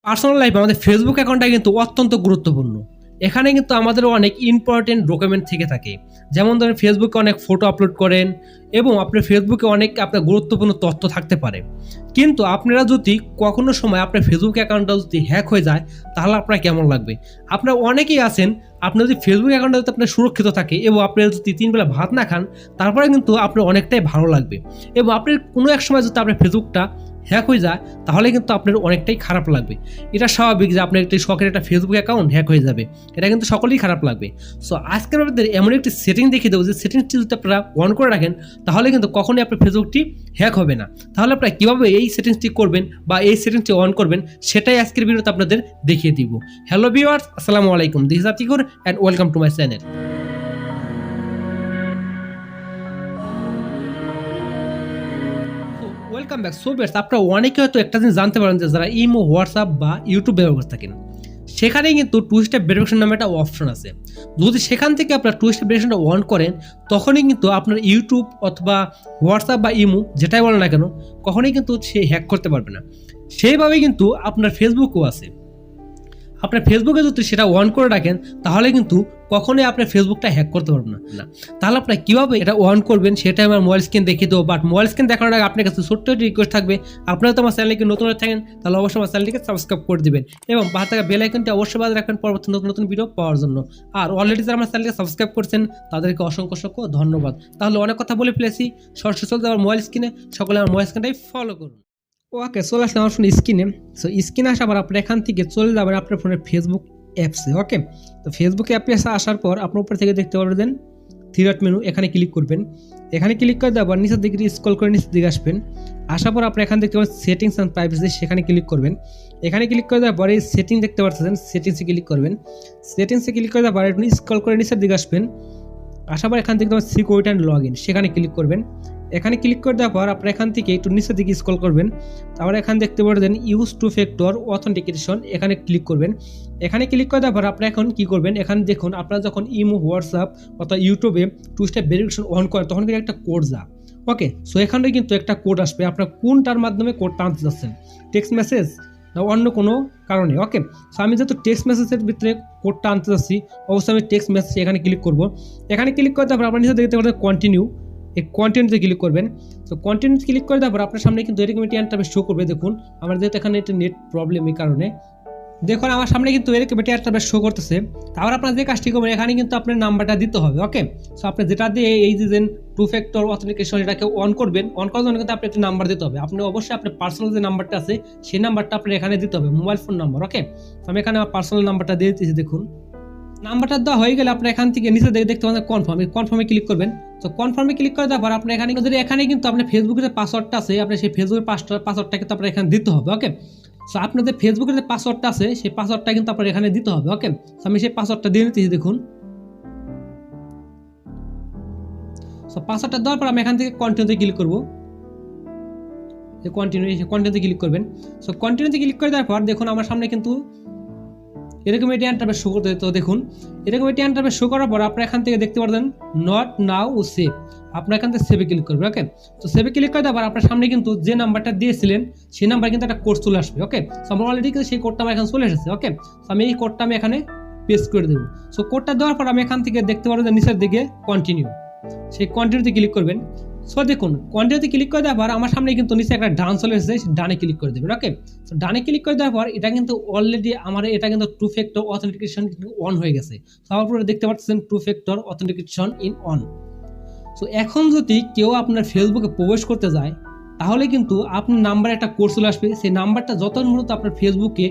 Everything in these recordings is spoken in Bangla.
পার্সোনাল লাইফে আমাদের ফেসবুক অ্যাকাউন্টটা কিন্তু অত্যন্ত গুরুত্বপূর্ণ। এখানে কিন্তু আমাদের অনেক ইম্পর্টেন্ট ডকুমেন্ট থেকে থাকে। যেমন ধরেন ফেসবুকে অনেক ফটো আপলোড করেন এবং আপনার ফেসবুকে অনেক আপনার গুরুত্বপূর্ণ তথ্য থাকতে পারে। কিন্তু আপনারা যদি কখনো সময় আপনার ফেসবুক অ্যাকাউন্টটা যদি হ্যাক হয়ে যায় তাহলে আপনার কেমন লাগবে? আপনারা অনেকেই আছেন, আপনার যদি ফেসবুক অ্যাকাউন্টটা যদি আপনার সুরক্ষিত থাকে এবং আপনি যদি ৩ বেলা ভাত না খান তারপরে কিন্তু আপনার অনেকটাই ভালো লাগবে। এবং আপনার কোনো এক সময় যদি আপনার ফেসবুকটা হ্যাক হয়ে যায় তাহলে কিন্তু আপনার অনেকটাই খারাপ লাগবে। এটা স্বাভাবিক যে আপনার একটি শখের একটা ফেসবুক অ্যাকাউন্ট হ্যাক হয়ে যাবে, এটা কিন্তু সকলেই খারাপ লাগবে। সো আজকে আপনাদের এমন একটি সেটিং দেখিয়ে দেবো যে সেটিংসটি যদি আপনারা অন করে রাখেন তাহলে কিন্তু কখনোই আপনার ফেসবুকটি হ্যাক হবে না। তাহলে আপনারা কীভাবে এই সেটিংসটি করবেন বা এই সেটিংসটি অন করবেন সেটাই আজকের ভিডিওতে আপনাদের দেখিয়ে দিব। হ্যালো ভিউয়ার্স, আসসালামু আলাইকুম, this is Atikur and welcome to my channel. Welcome back. So best, আপনারা অনেকে হয়তো একটা জিনিস জানতে পারেন যে যারা ইমো, হোয়াটসঅ্যাপ বা ইউটিউব ব্যবহার করে থাকেন সেখানেই কিন্তু টু স্টেপ ভেরিফিকেশন নামে একটা অপশন আছে। যদি সেখান থেকে আপনার টু স্টেপ ভেরিফিকেশনটা অন করেন তখনই কিন্তু আপনার ইউটিউব অথবা হোয়াটসঅ্যাপ বা ইমো যেটাই বলেন না কেন কখনোই কিন্তু সে হ্যাক করতে পারবে না। সেইভাবেই কিন্তু আপনার ফেসবুকও আছে। আপনার ফেসবুকে যদি সেটা অন করে রাখেন তাহলে কিন্তু কখনোই আপনার ফেসবুকটা হ্যাক করতে পারবেন না। তাহলে আপনারা কীভাবে এটা অন করবেন সেটা আমার মোবাইল স্ক্রিন দেখিয়ে দেবো। বাট মোবাইল স্ক্রিন দেখানোর আগে আপনার কাছে ছোট্ট একটি রিকোয়েস্ট থাকবে, আপনারা তো আমার চ্যানেলকে নতুন হয়ে থাকেন তাহলে অবশ্যই আমার চ্যানেলটিকে সাবস্ক্রাইব করে দিবেন এবং পাশে থাকা বেল আইকনটি অবশ্যই বাজিয়ে রাখবেন পরবর্তী নতুন নতুন ভিডিও পাওয়ার জন্য। আর অলরেডি যারা আমার চ্যানেলকে সাবস্ক্রাইব করছেন তাদেরকে অসংখ্য অসংখ্য ধন্যবাদ। তাহলে অনেক কথা বলে ফেলেছি, সরাসরি চলতে আমার মোবাইল স্ক্রিনে, সকলে আমার মোবাইল স্ক্রিনটাই ফলো করুন। ওকে, চলে আসলে আমার ফোনের স্ক্রিনে। সো স্ক্রিনে আসার পর আপনার এখান থেকে চলে যাবেন আপনার ফোনের ফেসবুক অ্যাপসে। ওকে, তো ফেসবুক অ্যাপে আসার পর আপনার উপর থেকে দেখতে পারবেন থ্রি ডট মেনু, এখানে ক্লিক করবেন। এখানে ক্লিক করে দেওয়ার নিচের দিকে স্ক্রল করে নিচের দিকে আসবেন। আসার পর আপনি এখান দেখতে পাবেন সেটিংস অ্যান্ড প্রাইভেসি, সেখানে ক্লিক করবেন। এখানে ক্লিক করে দেওয়ার পরে সেটিং দেখতে পাচ্ছেন, সেটিংসে ক্লিক করবেন। সেটিংসে ক্লিক করে দেওয়ার পরে আপনি স্ক্রল করে নিচের দিকে আসবেন। আসার পর এখান থেকে সিকিউরিটি অ্যান্ড লগ ইন, সেখানে ক্লিক করবেন। এখানে ক্লিক করে দেওয়ার পর আপনার এখান থেকে একটু নিচের দিকে স্ক্রল করবেন। তারপরে এখানে দেখতে পারবেন ইউজ টু ফ্যাক্টর অথেন্টিকেশন, এখানে ক্লিক করবেন। এখানে ক্লিক করে দেওয়ার পর আপনি এখন কী করবেন, এখানে দেখুন আপনারা যখন ইমো, হোয়াটসঅ্যাপ অথবা ইউটিউবে টু স্টেপ ভেরিফিকেশন অন করেন তখন কিন্তু একটা কোড যা। ওকে, সো এখানে কিন্তু একটা কোড আসবে, আপনার কোনটার মাধ্যমে কোডটা আনতে যাচ্ছেন, টেক্সট মেসেজ না অন্য কোনো কারণে। ওকে, সো আমি যেহেতু টেক্সট মেসেজের ভিতরে কোডটা আনতে যাচ্ছি অবশ্যই আমি টেক্সট মেসেজ এখানে ক্লিক করব। এখানে ক্লিক করে দেওয়ার পর আপনার নিচে দেখতে পাবেন কন্টিনিউ, এই কন্টিনিউতে ক্লিক করবেন। তো কন্টিনিউতে ক্লিক করে দেওয়ার পর আপনার সামনে কিন্তু এরকম একটি ইন্টারফেস শো করবে। দেখুন আমার যেহেতু এখানে একটা নেট প্রবলেম, এই কারণে দেখুন আমার সামনে কিন্তু এরকম একটি ইন্টারফেস শো করতেছে। তারপর আপনার যে কাজটি করবেন এখানে কিন্তু আপনার নাম্বারটা দিতে হবে। ওকে, সো আপনি যেটা দিয়ে এই যে টু ফ্যাক্টর অথেন্টিকেশন এটাকে অন করবেন, অন করার জন্য কিন্তু আপনি একটি নাম্বার দিতে হবে। আপনি অবশ্যই আপনার পার্সোনাল যে নাম্বারটা আছে সেই নাম্বারটা আপনার এখানে দিতে হবে, মোবাইল ফোন নাম্বার। ওকে, তো আমি এখানে আমার পার্সোনাল নাম্বারটা দিয়ে দিতেছি। দেখুন নাম্বারটা দেওয়া হয়ে গেলে আপনার এখান থেকে নিচে দেখতে পাবেন কনফার্ম, এই কনফার্মে ক্লিক করবেন। তো কনফার্মে ক্লিক করে দেওয়ার পর আপনার এখানে কিন্তু আপনার ফেসবুকের যে পাসওয়ার্ডটা আছে আপনার সেই ফেসবুকের পাসওয়ার্ডটা কিন্তু আপনার এখানে দিতে হবে। ওকে, সো আপনাদের ফেসবুকের যে পাসওয়ার্ডটা আছে সেই পাসওয়ার্ডটা কিন্তু আপনার এখানে দিতে হবে। ওকে, সো আমি সেই পাসওয়ার্ডটা দিয়ে নিতেছি। দেখুন সো পাসওয়ার্ডটা দেওয়ার পর আমি এখান থেকে কন্টিনিউতে ক্লিক করবো। কন্টিনিউতে ক্লিক করবেন। সো কন্টিনিউতে ক্লিক করে দেওয়ার পর দেখুন আমার সামনে কিন্তু এরকম একটি ইন্টারফেস শো করতে। তো দেখুন এরকম একটি ইন্টারফেস শো করার পর আপনারা এখান থেকে দেখতে পারবেন নট নাও ও সেভ, আপনার এখান থেকে সেভে ক্লিক করবেন। ওকে, তো সেভে ক্লিক করে দেওয়ার আপনার সামনে কিন্তু যে নাম্বারটা দিয়েছিলেন সেই নাম্বার কিন্তু একটা কোড চলে আসবে। ওকে, সো আমার অলরেডি কিন্তু সেই কোডটা আমার এখানে চলে এসেছে। ওকে, তো আমি এই কোডটা আমি এখানে পেস্ট করে দেবো। সো কোডটা দেওয়ার পর আমি এখান থেকে দেখতে পারবো যে নিচের দিকে কন্টিনিউ, সেই কন্টিনিউতে ক্লিক করবেন। সো দেখুন কন্টিনিউতে ক্লিক করে দেওয়ার পর আমার সামনে কিন্তু নিচে একটা ডান চলে এসেছে, ডানে ক্লিক করে দেবেন। ওকে, তো ডানে ক্লিক করে দেওয়ার পর এটা কিন্তু অলরেডি আমার এটা কিন্তু টু ফ্যাক্টর অথেন্টিকেশন অন হয়ে গেছে। তো আপনারা দেখতে পাচ্ছেন two factor authentication in on. So এখন যদি কেউ আপনার ফেসবুকে প্রবেশ করতে যায় তাহলে কিন্তু আপনার নাম্বারে একটা কোড চলে আসবে। সেই নাম্বারটা যতক্ষণ পর্যন্ত আপনার ফেসবুকে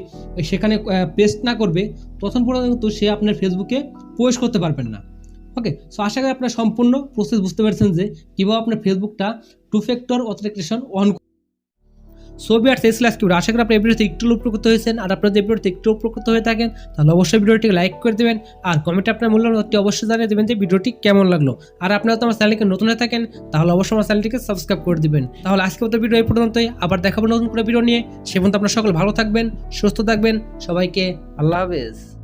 সেখানে পেস্ট না করবে তখন পর্যন্ত কিন্তু সে আপনার ফেসবুকে প্রবেশ করতে পারবেন না। ওকে, সো আশা করি আপনার সম্পূর্ণ প্রসেস বুঝতে পারছেন যে কীভাবে আপনার ফেসবুকটা two factor authentication on. So viewers, এই ছিল আজকে ভিডিও। আশা করি আপনার এই ভিডিওতে একটু উপকৃত হয়েছেন। আর আপনারা যদি ভিডিওতে একটু উপকৃত হয়ে থাকেন তাহলে অবশ্যই ভিডিওটিকে লাইক করে দেবেন আর কমেন্টে আপনার মূল্যবানটি অবশ্যই জানিয়ে দেবেন যে ভিডিওটি কেমন লাগলো। আর আপনারা তো আমার চ্যানেলকে নতুন হয়ে থাকেন তাহলে অবশ্যই আমার চ্যানেলটিকে সাবস্ক্রাইব করে দিবেন। তাহলে আজকে মতো ভিডিও এই পর্যন্তই, আবার দেখাবো নতুন করে ভিডিও নিয়ে। সে পর্যন্ত আপনারা সকল ভালো থাকবেন, সুস্থ থাকবেন। সবাইকে আল্লাহ হাফেজ।